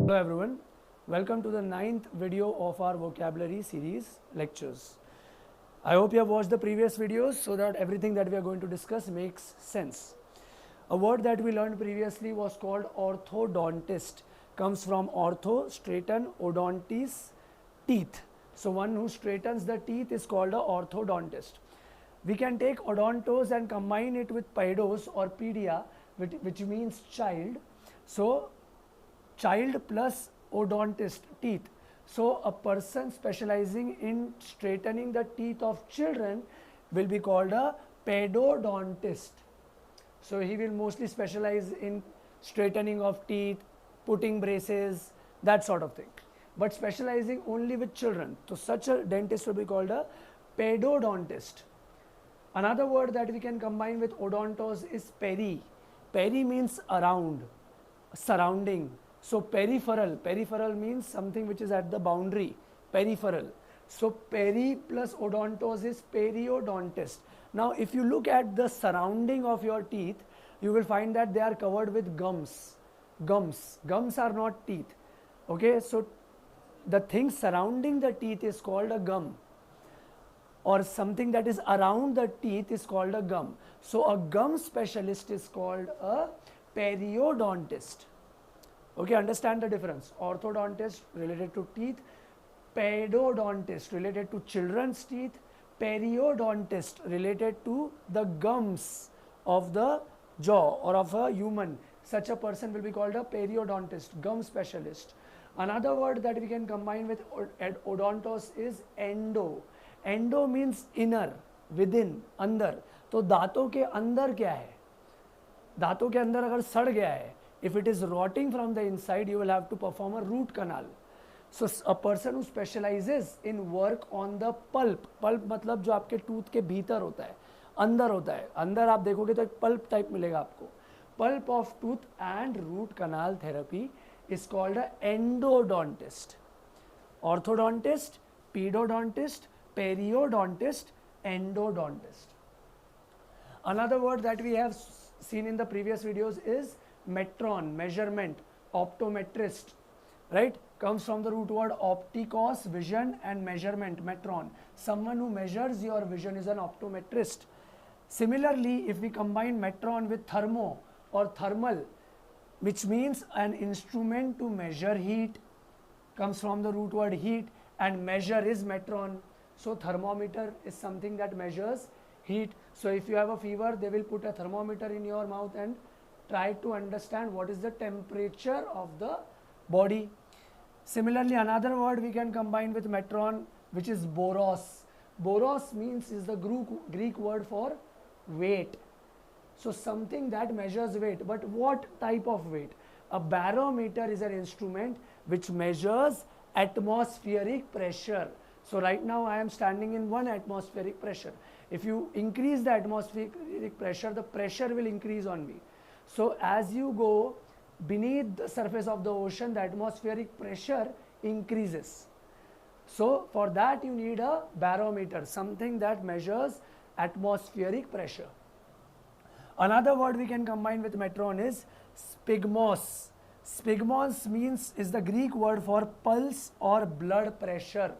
Hello everyone, welcome to the 9th video of our vocabulary series lectures. I hope you have watched the previous videos so that everything that we are going to discuss makes sense. A word that we learned previously was called orthodontist, comes from ortho, straighten, odontis, teeth. So one who straightens the teeth is called a orthodontist. We can take odontos and combine it with paidos or pedia, which means child. So child plus odontist, teeth. So a person specializing in straightening the teeth of children will be called a pedodontist. So he will mostly specialize in straightening of teeth, putting braces, that sort of thing. But specializing only with children. So such a dentist will be called a pedodontist. Another word that we can combine with odontos is peri. Peri means around, surrounding. So peripheral means something which is at the boundary, peripheral. So peri plus odontos is periodontist. Now if you look at the surrounding of your teeth, you will find that they are covered with gums. Gums are not teeth. Okay, so the thing surrounding the teeth is called a gum, or something that is around the teeth is called a gum. So a gum specialist is called a periodontist. Okay, understand the difference. Orthodontist related to teeth, pedodontist related to children's teeth, periodontist related to the gums of the jaw or of a human. Such a person will be called a periodontist, gum specialist. Another word that we can combine with odontos is endo. Endo means inner, within, अंदर. तो दांतों के अंदर क्या है? दांतों के अंदर अगर सड़ गया है, if it is rotting from the inside, you will have to perform a root canal. So a person who specializes in work on the pulp मतलब जो आपके टूथ के भीतर होता है, अंदर होता है, अंदर आप देखोगे तो एक पल्प टाइप मिलेगा आपको. Pulp of tooth and root canal therapy is called a endodontist. Orthodontist, pedodontist, periodontist, endodontist. Another word that we have seen in the previous videos is metron, measurement, optometrist, right? Comes from the root word optikos, vision, and measurement, metron. Someone who measures your vision is an optometrist. Similarly, if we combine metron with thermo or thermal, which means an instrument to measure heat, comes from the root word heat, and measure is metron. So thermometer is something that measures heat. So if you have a fever, they will put a thermometer in your mouth and try to understand what is the temperature of the body. Similarly, another word we can combine with metron, which is boros. Boros means is the Greek word for weight. So something that measures weight. But what type of weight? A barometer is an instrument which measures atmospheric pressure. So right now I am standing in 1 atmospheric pressure. If you increase the atmospheric pressure, the pressure will increase on me. So as you go beneath the surface of the ocean, the atmospheric pressure increases. So for that you need a barometer, something that measures atmospheric pressure. Another word we can combine with metron is spigmos. Spigmos means is the Greek word for pulse or blood pressure.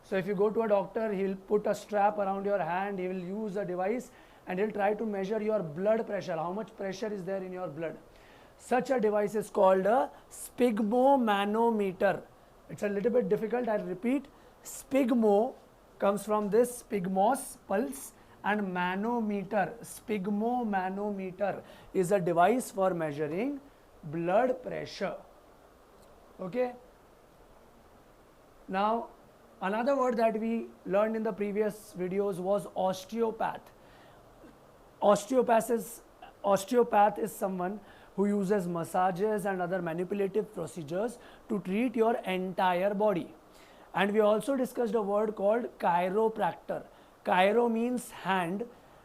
So if you go to a doctor, he will put a strap around your hand, he will use a device and he will try to measure your blood pressure, how much pressure is there in your blood. Such a device is called a sphygmomanometer. It's a little bit difficult, I'll repeat. Sphygmo comes from this spigmos, pulse, and manometer. Sphygmomanometer is a device for measuring blood pressure. Okay. Now, another word that we learned in the previous videos was osteopath. Osteopath is someone who uses massages and other manipulative procedures to treat your entire body. And we also discussed a word called chiropractor. Chiro means hand,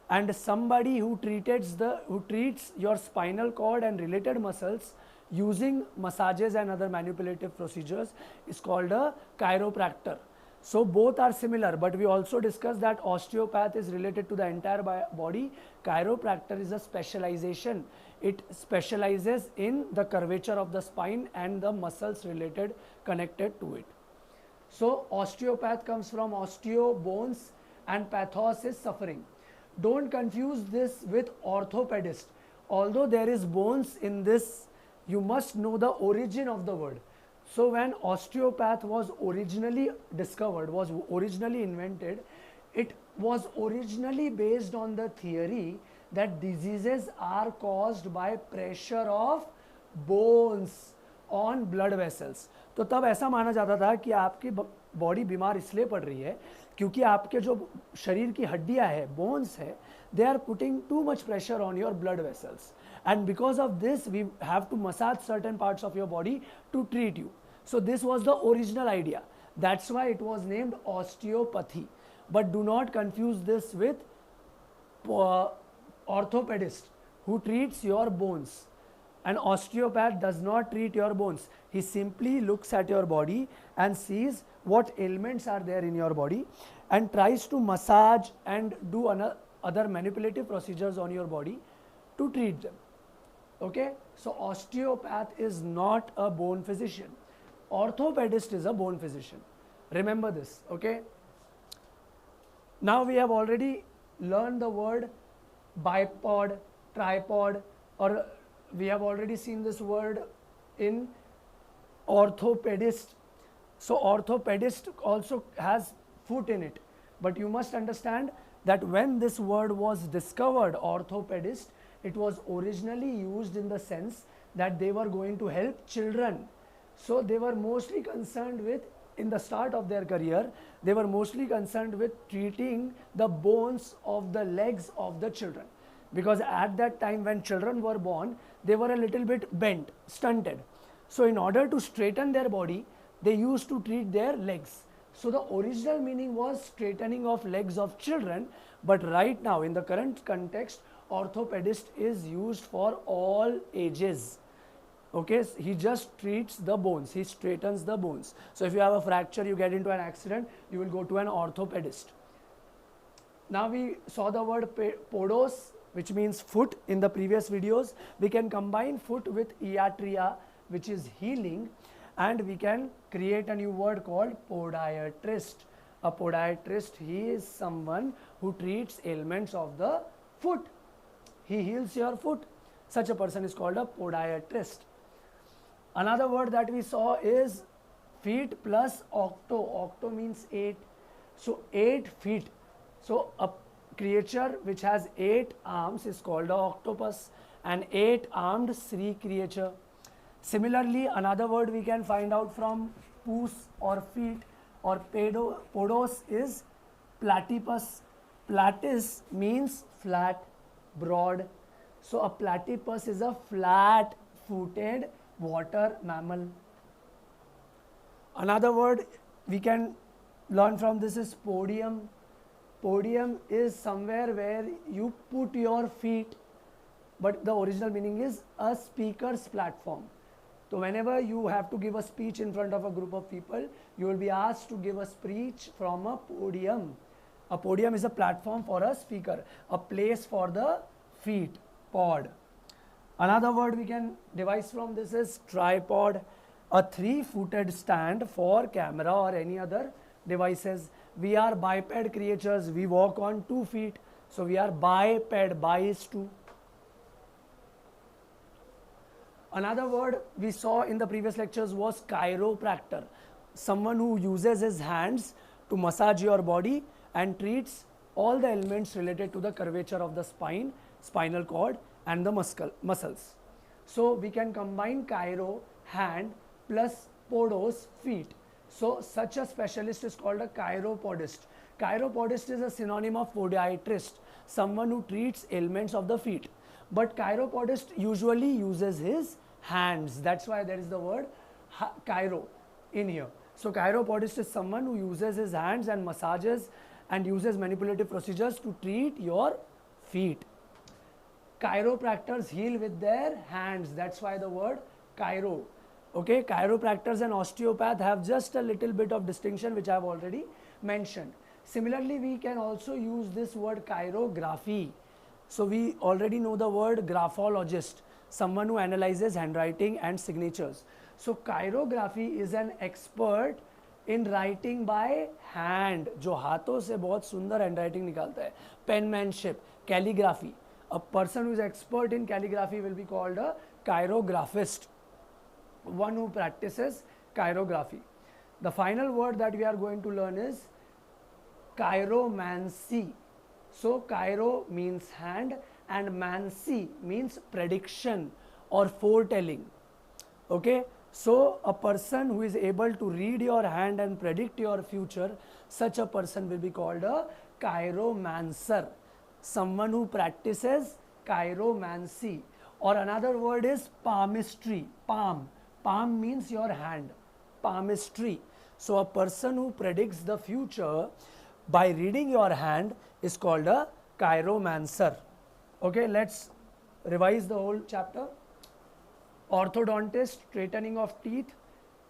and somebody who treats your spinal cord and related muscles using massages and other manipulative procedures is called a chiropractor. So both are similar, but we also discussed that osteopath is related to the entire body. Chiropractor is a specialization it specializes in the curvature of the spine and the muscles related connected to it. So osteopath comes from osteo, bones, and pathos is suffering. Don't confuse this with orthopedist. Although there is bones in this, you must know the origin of the word. So when osteopath was originally discovered, was originally invented, it was originally based on the theory that diseases are caused by pressure of bones on blood vessels. तो तब ऐसा माना जाता था कि आपकी body बीमार इसलिए पड़ रही है क्योंकि आपके जो शरीर की हड्डियां है, बोन्स है, they are putting too much pressure on your blood vessels, and because of this we have to massage certain parts of your body to treat you. So this was the original idea. That's why it was named osteopathy. But do not confuse this with orthopedist who treats your bones. An osteopath does not treat your bones. He simply looks at your body and sees what ailments are there in your body and tries to massage and do other manipulative procedures on your body to treat them. Okay? So osteopath is not a bone physician. Orthopedist is a bone physician. Remember this. Okay? Now we have already learned the word bipod, tripod, or we have already seen this word in orthopedist. So orthopedist also has foot in it. But you must understand that when this word was discovered, orthopedist, it was originally used in the sense that they were going to help children. So they were mostly concerned with, in the start of their career, they were mostly concerned with treating the bones of the legs of the children. Because at that time when children were born, they were a little bit bent, stunted. So in order to straighten their body, they used to treat their legs. So the original meaning was straightening of legs of children, but right now in the current context, orthopedist is used for all ages. Okay, he just treats the bones, he straightens the bones. So if you have a fracture, you get into an accident, you will go to an orthopedist. Now we saw the word podos, which means foot in the previous videos. We can combine foot with iatria, which is healing, and we can create a new word called podiatrist. A podiatrist, he is someone who treats ailments of the foot. He heals your foot. Such a person is called a podiatrist. Another word that we saw is feet plus octo. Octo means 8. So 8 feet. So a creature which has 8 arms is called an octopus, an 8-armed sea creature. Similarly, another word we can find out from pus or feet or podos is platypus. Platis means flat, broad. So a platypus is a flat-footed water mammal. Another word we can learn from this is podium. Podium is somewhere where you put your feet, but the original meaning is a speaker's platform. So whenever you have to give a speech in front of a group of people, you will be asked to give a speech from a podium. A podium is a platform for a speaker, a place for the feet, pod. Another word we can devise from this is tripod, a 3-footed stand for camera or any other devices. We are biped creatures, we walk on 2 feet, so we are biped, bi is 2. Another word we saw in the previous lectures was chiropractor, someone who uses his hands to massage your body and treats all the ailments related to the curvature of the spine, spinal cord, and the muscles. So we can combine chiro, hand, plus podos, feet. So such a specialist is called a chiropodist. Chiropodist is a synonym of podiatrist, someone who treats ailments of the feet. But chiropodist usually uses his hands. That's why there is the word chiro in here. So chiropodist is someone who uses his hands and massages and uses manipulative procedures to treat your feet. Chiropractors heal with their hands. That's why the word chiro. Okay, chiropractors and osteopath have just a little bit of distinction which I have already mentioned. Similarly, we can also use this word chirography. So we already know the word graphologist. someone who analyzes handwriting and signatures. So chirography is an expert in writing by hand, जो हाथों से बहुत सुंदर handwriting निकालता है. Penmanship, calligraphy. A person who is expert in calligraphy will be called a chirographist, one who practices chirography. The final word that we are going to learn is chiromancy. So chiro means hand and mancy means prediction or foretelling. Okay, so a person who is able to read your hand and predict your future, such a person will be called a chiromancer, someone who practices chiromancy. Or another word is palmistry. Palm means your hand. Palmistry. So a person who predicts the future by reading your hand is called a chiromancer. Okay, let's revise the whole chapter. Orthodontist, straightening of teeth.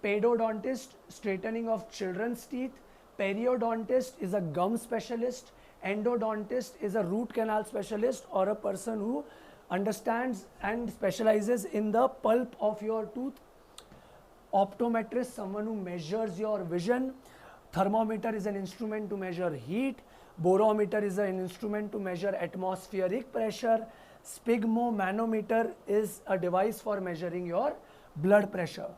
Pediodontist, straightening of children's teeth. Periodontist is a gum specialist. Endodontist is a root canal specialist or a person who understands and specializes in the pulp of your tooth. Optometrist, someone who measures your vision. Thermometer is an instrument to measure heat. Borometer is an instrument to measure atmospheric pressure. Sphygmomanometer is a device for measuring your blood pressure.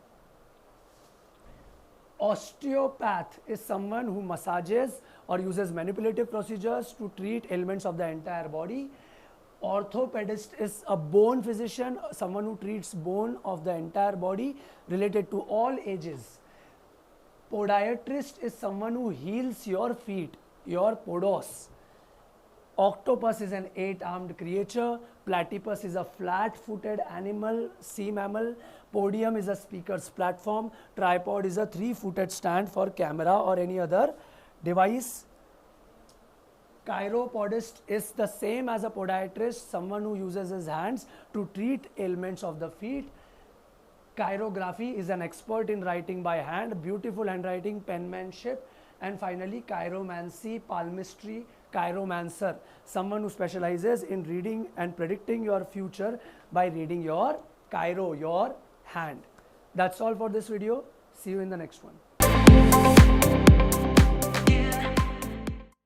Osteopath is someone who massages or uses manipulative procedures to treat ailments of the entire body. Orthopedist is a bone physician, someone who treats bone of the entire body related to all ages. Podiatrist is someone who heals your feet, your podos. Octopus is an 8-armed creature. Platypus is a flat-footed animal, sea mammal. Podium is a speaker's platform. Tripod is a 3-footed stand for camera or any other device. Chiropodist is the same as a podiatrist, someone who uses his hands to treat ailments of the feet. Chirography is an expert in writing by hand, beautiful handwriting, penmanship. And finally, chiromancy, palmistry, chiromancer, someone who specializes in reading and predicting your future by reading your chiro, your hand. That's all for this video. See you in the next one.